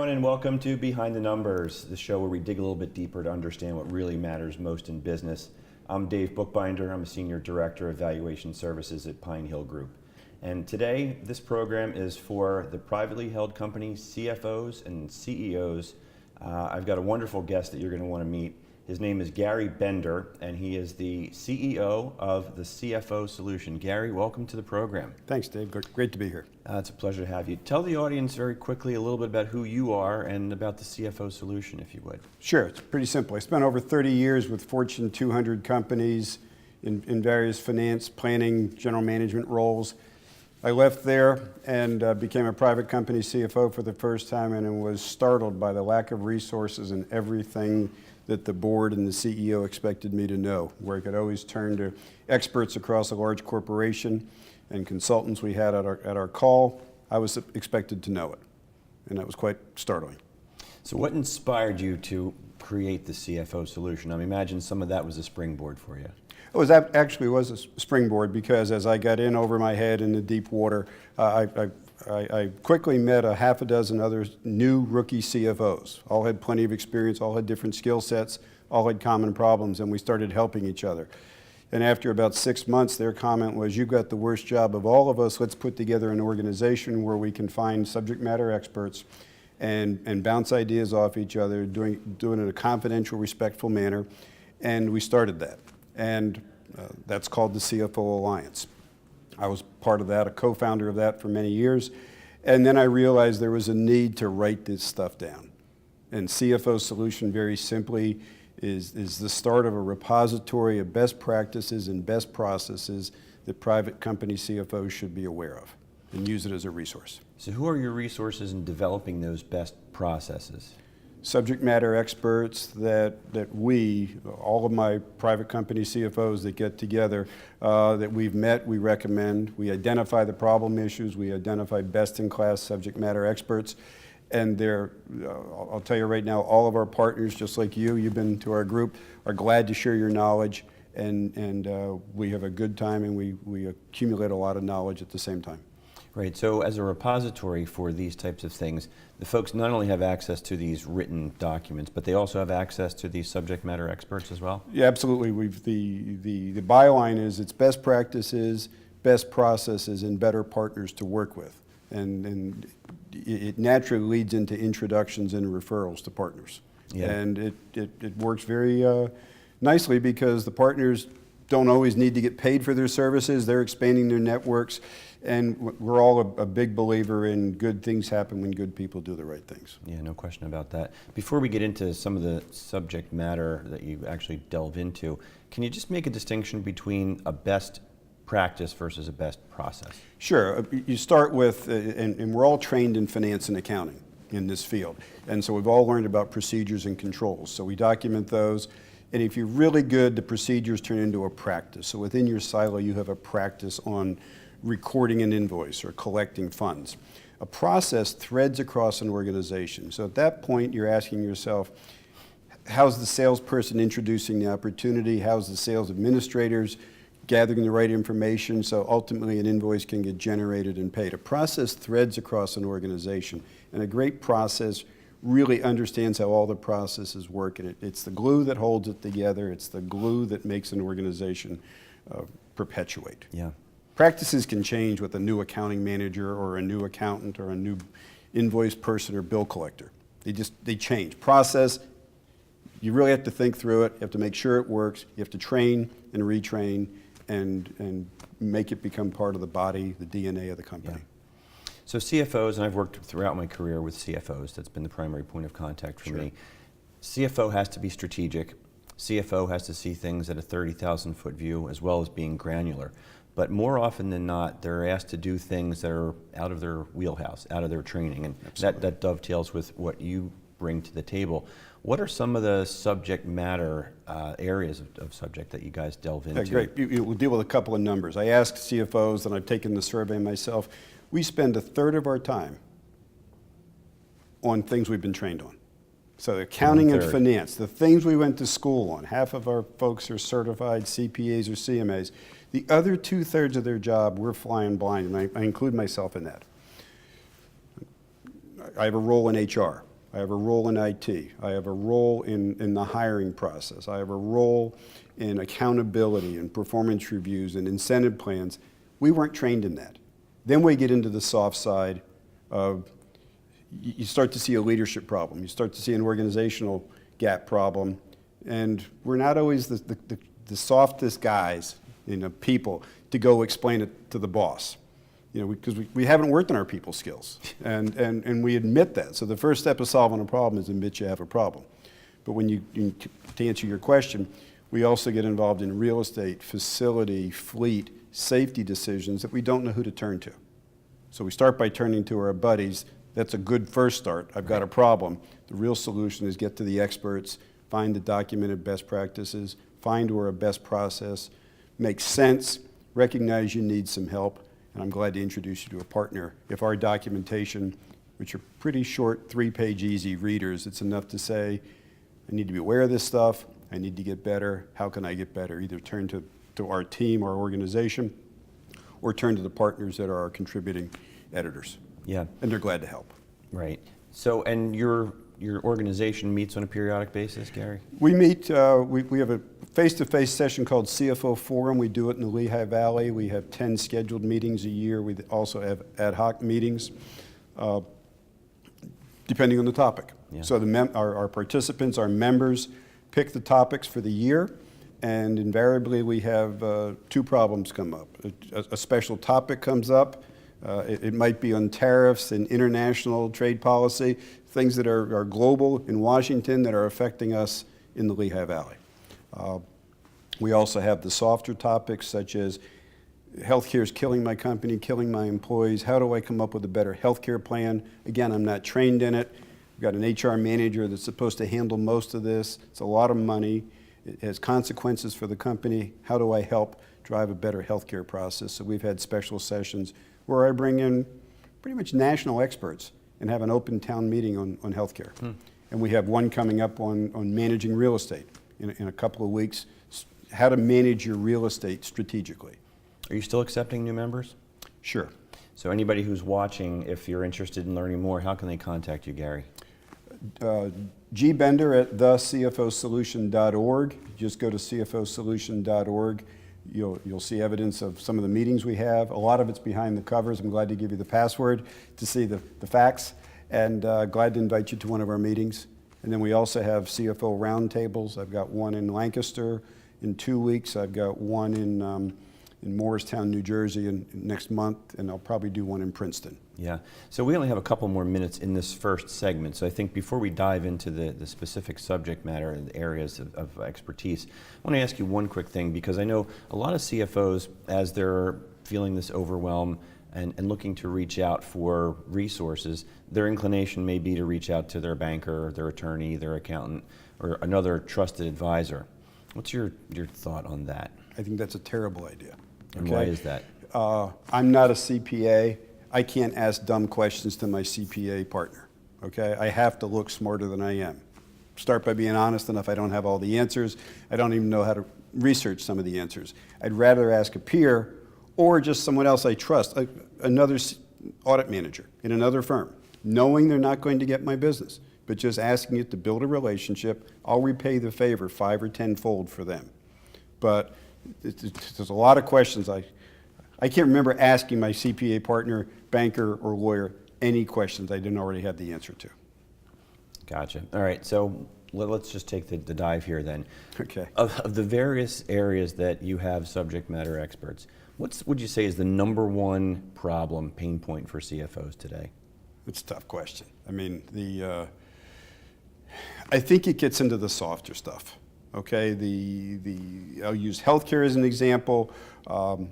everyone, and welcome to Behind the Numbers, the show where we dig a little bit deeper to understand what really matters most in business. I'm Dave Bookbinder. I'm a Senior Director of Valuation Services at Pine Hill Group. And today, this program is for the privately held company CFOs and CEOs. I've got a wonderful guest that you're going to want to meet. His name is Gary Bender, and he is the CEO of the CFO Solution. Gary, welcome to the program. Thanks, Dave. Great to be here. It's a pleasure to have you. Tell the audience very quickly a little bit about who you are and about the CFO Solution, if you would. Sure. It's pretty simple. I spent over 30 years with Fortune 200 companies in various finance, planning, general management roles. I left there and became a private company CFO for the first time, and was startled by the lack of resources and everything that the board and the CEO expected me to know, where I could always turn to experts across a large corporation and consultants we had at our call. I was expected to know it, and that was quite startling. So what inspired you to create the CFO Solution? I imagine some of that was a springboard for you. It actually was a springboard, because as I got in over my head in the deep water, I quickly met a half a dozen other new rookie CFOs. All had plenty of experience, all had different skill sets, all had common problems, and we started helping each other. And after about 6 months, their comment was, "You've got the worst job of all of us. Let's put together an organization where we can find subject matter experts and bounce ideas off each other, doing it in a confidential, respectful manner." And we started that. And that's called the CFO Alliance. I was part of that, a co-founder of that for many years. And then I realized there was a need to write this stuff down. And CFO Solution, very simply, is the start of a repository of best practices and best processes that private company CFOs should be aware of and use it as a resource. So who are your resources in developing those best processes? Subject matter experts that all of my private company CFOs that get together, that we've met, we recommend. We identify the problem issues, we identify best-in-class subject matter experts, and I'll tell you right now, all of our partners, just like you've been to our group, are glad to share your knowledge, and we have a good time, and we accumulate a lot of knowledge at the same time. Right, so as a repository for these types of things, the folks not only have access to these written documents, but they also have access to these subject matter experts as well? Yeah, absolutely. The byline is it's best practices, best processes, and better partners to work with. And it naturally leads into introductions and referrals to partners. Yeah. And it works very nicely, because the partners don't always need to get paid for their services. They're expanding their networks. And we're all a big believer in good things happen when good people do the right things. Yeah, no question about that. Before we get into some of the subject matter that you actually delve into, can you just make a distinction between a best practice versus a best process? Sure. You start with, and we're all trained in finance and accounting in this field. And so we've all learned about procedures and controls. So we document those. And if you're really good, the procedures turn into a practice. So within your silo, you have a practice on recording an invoice or collecting funds. A process threads across an organization. So at that point, you're asking yourself, how's the salesperson introducing the opportunity? How's the sales administrators gathering the right information so ultimately an invoice can get generated and paid? A process threads across an organization, and a great process really understands how all the processes work, and it's the glue that holds it together. It's the glue that makes an organization perpetuate. Yeah. Practices can change with a new accounting manager or a new accountant or a new invoice person or bill collector. They change. Process, you really have to think through it. You have to make sure it works. You have to train and retrain and make it become part of the body, the DNA of the company. Yeah. So CFOs, and I've worked throughout my career with CFOs, that's been the primary point of contact for me. CFO has to be strategic. CFO has to see things at a 30,000-foot view, as well as being granular. But more often than not, they're asked to do things that are out of their wheelhouse, out of their training, and that dovetails with what you bring to the table. What are some of the subject matter areas of subject that you guys delve into? Yeah, great. We'll deal with a couple of numbers. I asked CFOs, and I've taken the survey myself, we spend a third of our time on things we've been trained on. So accounting and finance, the things we went to school on. Half of our folks are certified CPAs or CMAs. The other 2/3 of their job, we're flying blind, and I include myself in that. I have a role in HR. I have a role in IT. I have a role in the hiring process. I have a role in accountability and performance reviews and incentive plans. We weren't trained in that. Then we get into the soft side of, you start to see a leadership problem. You start to see an organizational gap problem. And we're not always the softest guys, people, to go explain it to the boss. Because we haven't worked on our people skills, and we admit that. So the first step of solving a problem is admit you have a problem. But to answer your question, we also get involved in real estate, facility, fleet, safety decisions that we don't know who to turn to. So we start by turning to our buddies. That's a good first start. I've got a problem. The real solution is get to the experts, find the documented best practices, find where a best process makes sense, recognize you need some help, and I'm glad to introduce you to a partner. If our documentation, which are pretty short, 3-page easy readers, it's enough to say, I need to be aware of this stuff, I need to get better, how can I get better? Either turn to our team, our organization, or turn to the partners that are our contributing editors. Yeah. And they're glad to help. Right. So, and your organization meets on a periodic basis, Gary? We meet, we have a face-to-face session called CFO Forum. We do it in the Lehigh Valley. We have 10 scheduled meetings a year. We also have ad hoc meetings, depending on the topic. Yeah. So our participants, our members, pick the topics for the year, and invariably we have 2 problems come up. A special topic comes up. It might be on tariffs and international trade policy, things that are global in Washington that are affecting us in the Lehigh Valley. We also have the softer topics such as healthcare is killing my company, killing my employees. How do I come up with a better healthcare plan? Again, I'm not trained in it. We've got an HR manager that's supposed to handle most of this. It's a lot of money. It has consequences for the company. How do I help drive a better healthcare process? So we've had special sessions where I bring in pretty much national experts and have an open town meeting on healthcare. And we have one coming up on managing real estate in a couple of weeks, how to manage your real estate strategically. Are you still accepting new members? Sure. So anybody who's watching, if you're interested in learning more, how can they contact you, Gary? Gbender at thecfosolution.org. Just go to cfosolution.org. You'll see evidence of some of the meetings we have. A lot of it's behind the covers. I'm glad to give you the password to see the facts, and glad to invite you to one of our meetings. And then we also have CFO roundtables. I've got one in Lancaster in 2 weeks. I've got one in Morristown, New Jersey next month, and I'll probably do one in Princeton. Yeah. So we only have a couple more minutes in this first segment. So I think before we dive into the specific subject matter and the areas of expertise, I want to ask you one quick thing, because I know a lot of CFOs, as they're feeling this overwhelm and looking to reach out for resources, their inclination may be to reach out to their banker, their attorney, their accountant, or another trusted advisor. What's your thought on that? I think that's a terrible idea. And why is that? I'm not a CPA. I can't ask dumb questions to my CPA partner, okay? I have to look smarter than I am. Start by being honest enough. I don't have all the answers. I don't even know how to research some of the answers. I'd rather ask a peer or just someone else I trust, another audit manager in another firm, knowing they're not going to get my business, but just asking it to build a relationship. I'll repay the favor 5 or 10-fold for them. But there's a lot of questions. I can't remember asking my CPA partner, banker, or lawyer any questions I didn't already have the answer to. Gotcha. All right, so let's just take the dive here then. Okay. Of the various areas that you have subject matter experts, what would you say is the #1 problem, pain point for CFOs today? It's a tough question. I mean, I think it gets into the softer stuff. Okay, I'll use healthcare as an example, and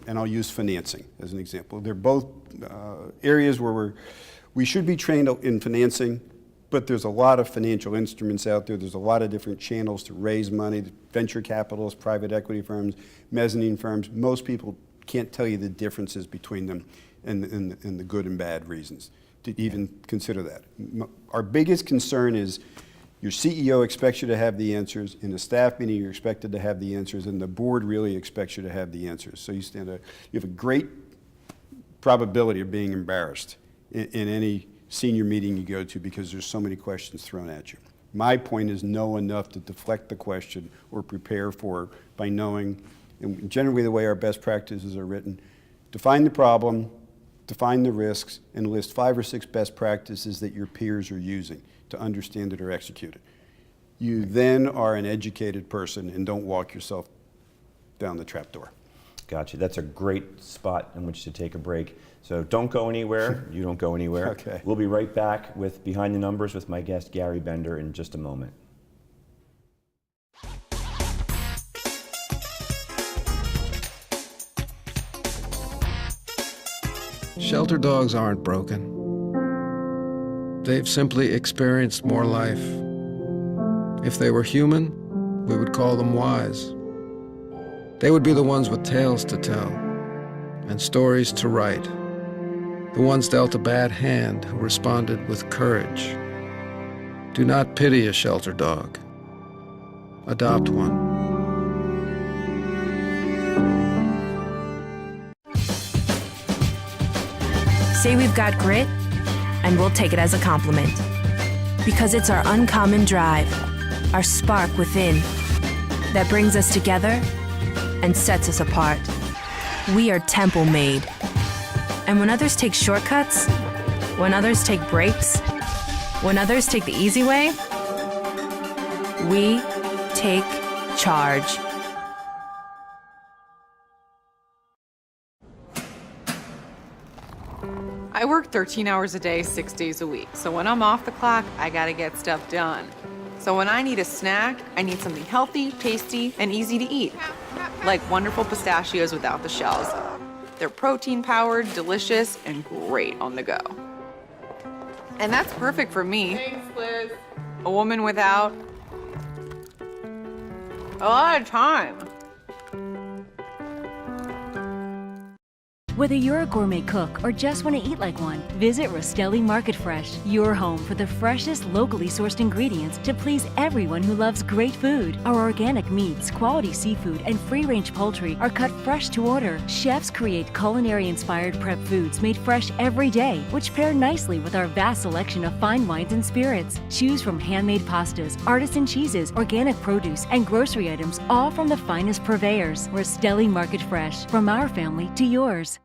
I'll use financing as an example. They're both areas where we should be trained in financing, but there's a lot of financial instruments out there. There's a lot of different channels to raise money, venture capitalists, private equity firms, mezzanine firms. Most people can't tell you the differences between them and the good and bad reasons to even consider that. Our biggest concern is your CEO expects you to have the answers. In a staff meeting, you're expected to have the answers, and the board really expects you to have the answers. So you have a great probability of being embarrassed in any senior meeting you go to because there's so many questions thrown at you. My point is know enough to deflect the question or prepare for it by knowing, and generally the way our best practices are written, define the problem, define the risks, and list 5 or 6 best practices that your peers are using to understand it or execute it. You then are an educated person and don't walk yourself down the trapdoor. Gotcha. That's a great spot in which to take a break. So don't go anywhere. You don't go anywhere. Okay. We'll be right back with Behind the Numbers with my guest, Gary Bender, in just a moment. Shelter dogs aren't broken. They've simply experienced more life. If they were human, we would call them wise. They would be the ones with tales to tell and stories to write. The ones dealt a bad hand who responded with courage. Do not pity a shelter dog. Adopt one. Say we've got grit, and we'll take it as a compliment. Because it's our uncommon drive, our spark within, that brings us together and sets us apart. We are temple made. And when others take shortcuts, when others take breaks, when others take the easy way, we take charge. I work 13 hours a day, 6 days a week. So when I'm off the clock, I gotta get stuff done. So when I need a snack, I need something healthy, tasty, and easy to eat. Like wonderful pistachios without the shells. They're protein-powered, delicious, and great on the go. And that's perfect for me. Thanks, Liz. A woman without a lot of time. Whether you're a gourmet cook or just want to eat like one, visit Rostelli Market Fresh, your home for the freshest, locally sourced ingredients to please everyone who loves great food. Our organic meats, quality seafood, and free-range poultry are cut fresh to order. Chefs create culinary-inspired prep foods made fresh every day, which pair nicely with our vast selection of fine wines and spirits. Choose from handmade pastas, artisan cheeses, organic produce, and grocery items, all from the finest purveyors. Rostelli Market Fresh, from our family to yours.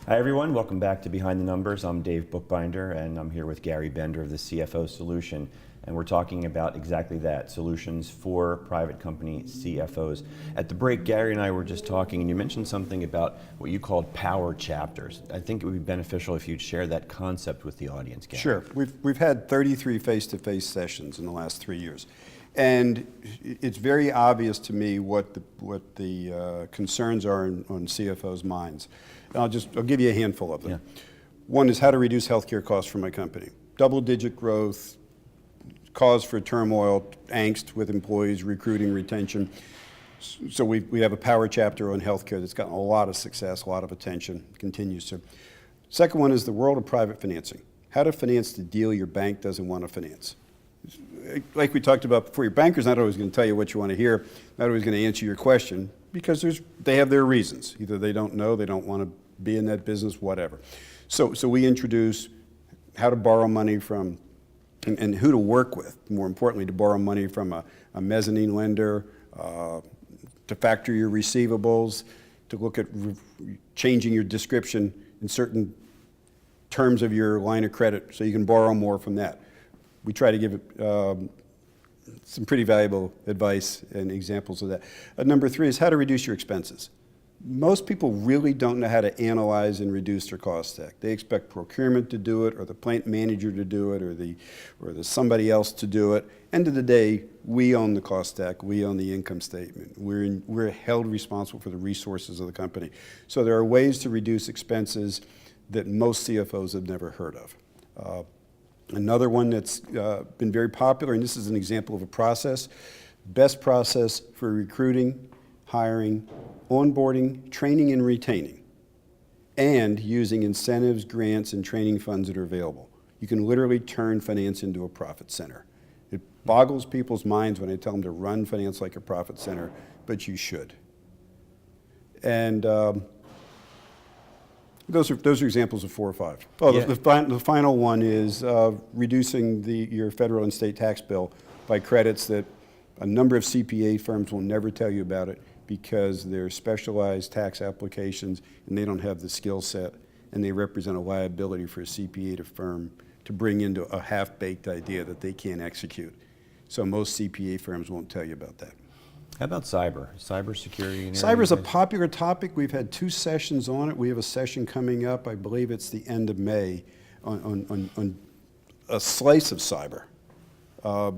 Hi everyone, welcome back to Behind the Numbers. I'm Dave Bookbinder and I'm here with Gary Bender of the CFO Solution, and we're talking about exactly that, solutions for private company CFOs. At the break, Gary and I were just talking and you mentioned something about what you called power chapters. I think it would be beneficial if you'd share that concept with the audience, Gary. Sure. We've had 33 face-to-face sessions in the last 3 years. And it's very obvious to me what the concerns are on CFOs' minds. And I'll give you a handful of them. Yeah. One is how to reduce healthcare costs for my company. Double-digit growth, cause for turmoil, angst with employees, recruiting, retention. So we have a power chapter on healthcare that's gotten a lot of success, a lot of attention, continues to. Second one is the world of private financing. How to finance the deal your bank doesn't want to finance. Like we talked about before, your banker's not always going to tell you what you want to hear, not always going to answer your question, because they have their reasons. Either they don't know, they don't want to be in that business, whatever. So we introduce how to borrow money from, and who to work with, more importantly, to borrow money from a mezzanine lender, to factor your receivables, to look at changing your description in certain terms of your line of credit so you can borrow more from that. We try to give some pretty valuable advice and examples of that. Number three is how to reduce your expenses. Most people really don't know how to analyze and reduce their cost stack. They expect procurement to do it, or the plant manager to do it, or the somebody else to do it. End of the day, we own the cost stack. We own the income statement. We're held responsible for the resources of the company. So there are ways to reduce expenses that most CFOs have never heard of. Another one that's been very popular, and this is an example of a process, best process for recruiting, hiring, onboarding, training, and retaining, and using incentives, grants, and training funds that are available. You can literally turn finance into a profit center. Boggles people's minds when I tell them to run finance like a profit center, but you should. And those are examples of 4 or 5. Oh, Yeah. the final one is reducing your federal and state tax bill by credits that a number of CPA firms will never tell you about it because they're specialized tax applications and they don't have the skill set, and they represent a liability for a CPA firm to bring into a half-baked idea that they can't execute. So most CPA firms won't tell you about that. How about cybersecurity? Cyber is a popular topic. We've had 2 sessions on it. We have a session coming up, I believe it's the end of May, on a slice of cyber,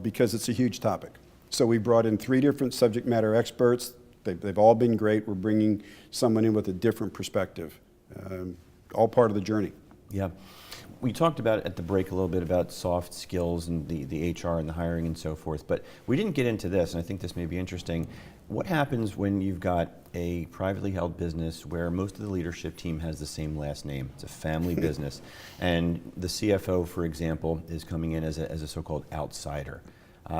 because it's a huge topic. So we brought in 3 different subject matter experts. They've all been great. We're bringing someone in with a different perspective, all part of the journey. Yeah. We talked about at the break a little bit about soft skills and the HR and the hiring and so forth, but we didn't get into this, and I think this may be interesting. What happens when you've got a privately held business where most of the leadership team has the same last name? It's a family business, and the CFO, for example, is coming in as a so-called outsider.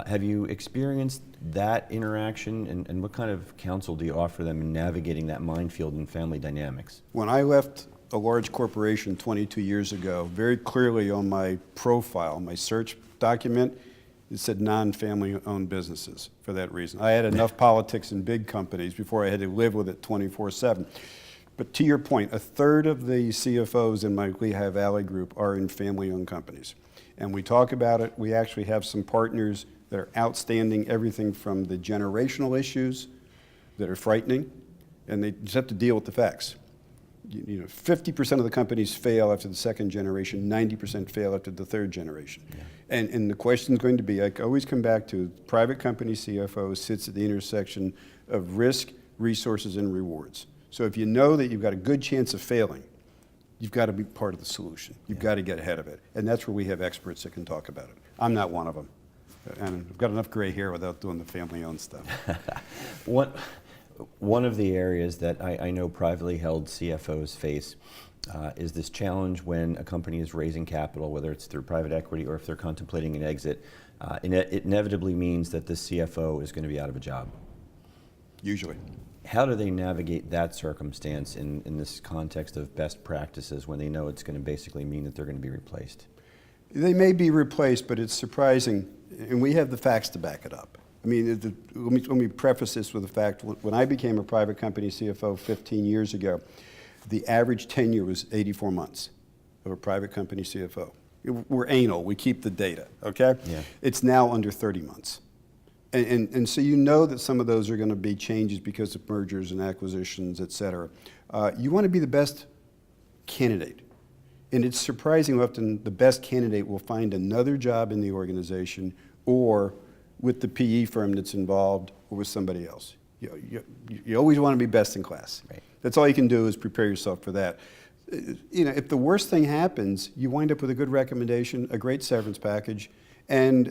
Have you experienced that interaction, and what kind of counsel do you offer them in navigating that minefield in family dynamics? When I left a large corporation 22 years ago, very clearly on my profile, my search document, it said non-family owned businesses for that reason. I had enough politics in big companies before I had to live with it 24/7. But to your point, 1/3 of the CFOs in my Lehigh Valley group are in family-owned companies. And we talk about it. We actually have some partners that are outstanding, everything from the generational issues that are frightening, and they just have to deal with the facts. 50% of the companies fail after the 2nd generation, 90% fail after the 3rd generation. Yeah. And the question is going to be, I always come back to, private company CFO sits at the intersection of risk, resources, and rewards. So if you know that you've got a good chance of failing, you've got to be part of the solution. You've got to get ahead of it. And that's where we have experts that can talk about it. I'm not one of them. And I've got enough gray hair without doing the family-owned stuff. One of the areas that I know privately held CFOs face is this challenge when a company is raising capital, whether it's through private equity or if they're contemplating an exit. It inevitably means that the CFO is going to be out of a job. Usually. How do they navigate that circumstance in this context of best practices when they know it's going to basically mean that they're going to be replaced? They may be replaced, but it's surprising, and we have the facts to back it up. I mean, let me preface this with the fact, when I became a private company CFO 15 years ago, the average tenure was 84 months of a private company CFO. We're anal, we keep the data, okay? Yeah. It's now under 30 months. And so you know that some of those are going to be changes because of mergers and acquisitions, et cetera. You want to be the best candidate. And it's surprising often the best candidate will find another job in the organization or with the PE firm that's involved or with somebody else. You always want to be best in class. Right. That's all you can do is prepare yourself for that. If the worst thing happens, you wind up with a good recommendation, a great severance package, and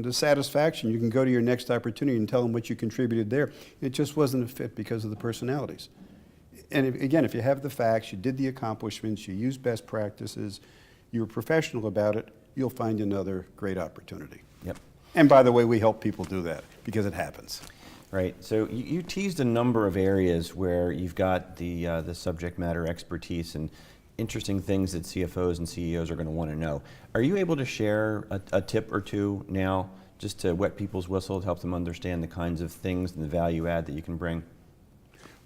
the satisfaction. You can go to your next opportunity and tell them what you contributed there. It just wasn't a fit because of the personalities. And again, if you have the facts, you did the accomplishments, you used best practices, you were professional about it, you'll find another great opportunity. Yep. And by the way, we help people do that because it happens. Right. So you teased a number of areas where you've got the subject matter expertise and interesting things that CFOs and CEOs are going to want to know. Are you able to share a tip or two now just to wet people's whistle to help them understand the kinds of things and the value add that you can bring?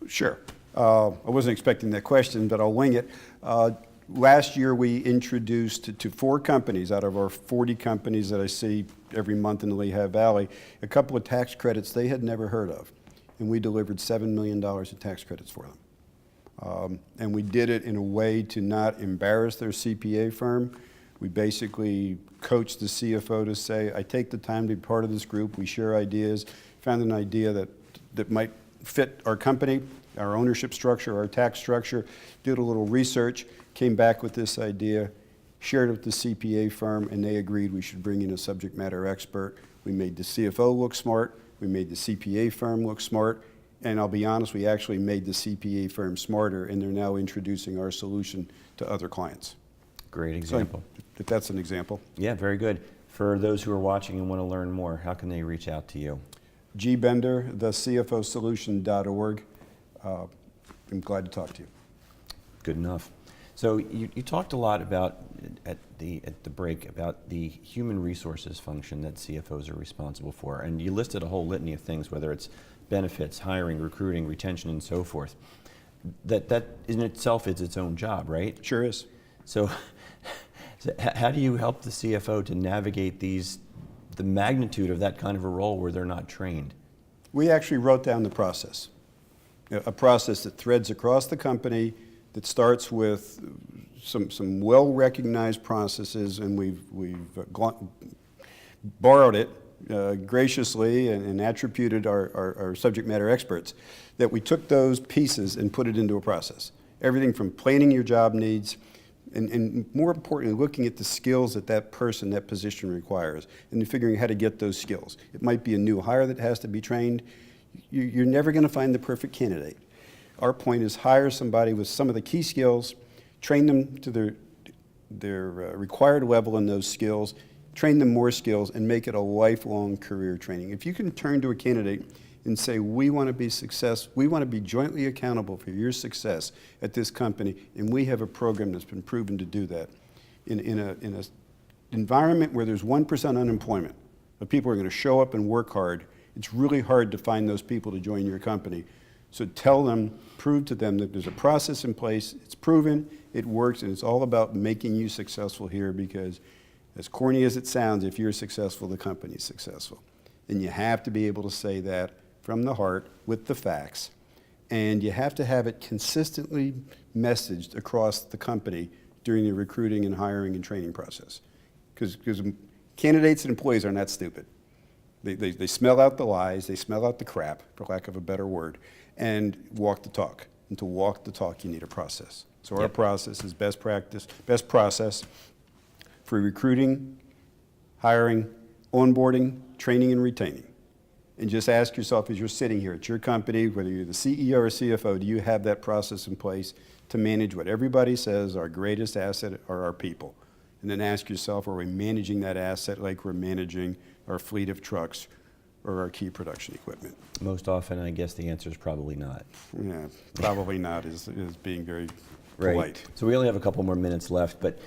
Sure. I wasn't expecting that question, but I'll wing it. Last year, we introduced to 4 companies out of our 40 companies that I see every month in the Lehigh Valley, a couple of tax credits they had never heard of. And we delivered $7 million in tax credits for them. And we did it in a way to not embarrass their CPA firm. We basically coached the CFO to say, I take the time to be part of this group. We share ideas, found an idea that might fit our company, our ownership structure, our tax structure, did a little research, came back with this idea, shared it with the CPA firm, and they agreed we should bring in a subject matter expert. We made the CFO look smart, we made the CPA firm look smart, and I'll be honest, we actually made the CPA firm smarter, and they're now introducing our solution to other clients. Great example. So, if that's an example. Yeah, very good. For those who are watching and want to learn more, how can they reach out to you? Gbender, thecfosolution.org. I'm glad to talk to you. Good enough. So you talked a lot about, at the break, about the human resources function that CFOs are responsible for. And you listed a whole litany of things, whether it's benefits, hiring, recruiting, retention, and so forth. That in itself is its own job, right? Sure is. So how do you help the CFO to navigate the magnitude of that kind of a role where they're not trained? We actually wrote down the process, a process that threads across the company, that starts with some well-recognized processes, and we've borrowed it graciously and attributed our subject matter experts, that we took those pieces and put it into a process. Everything from planning your job needs, and more importantly, looking at the skills that that person, that position requires, and figuring how to get those skills. It might be a new hire that has to be trained. You're never going to find the perfect candidate. Our point is hire somebody with some of the key skills, train them to their required level in those skills, train them more skills, and make it a lifelong career training. If you can turn to a candidate and say, we want to be successful, we want to be jointly accountable for your success at this company, and we have a program that's been proven to do that. In an environment where there's 1% unemployment, but people are going to show up and work hard, it's really hard to find those people to join your company. So tell them, prove to them that there's a process in place, it's proven, it works, and it's all about making you successful here, because as corny as it sounds, if you're successful, the company's successful. And you have to be able to say that from the heart with the facts. And you have to have it consistently messaged across the company during the recruiting and hiring and training process. Because candidates and employees are not stupid. They smell out the lies, they smell out the crap, for lack of a better word, and walk the talk. And to walk the talk, you need a process. So our process is best process for recruiting, hiring, onboarding, training, and retaining. And just ask yourself, as you're sitting here at your company, whether you're the CEO or CFO, do you have that process in place to manage what everybody says our greatest asset are our people? And then ask yourself, are we managing that asset like we're managing our fleet of trucks or our key production equipment? Most often, I guess the answer is probably not. Yeah, probably not is being very polite. Right. So we only have a couple more minutes left, but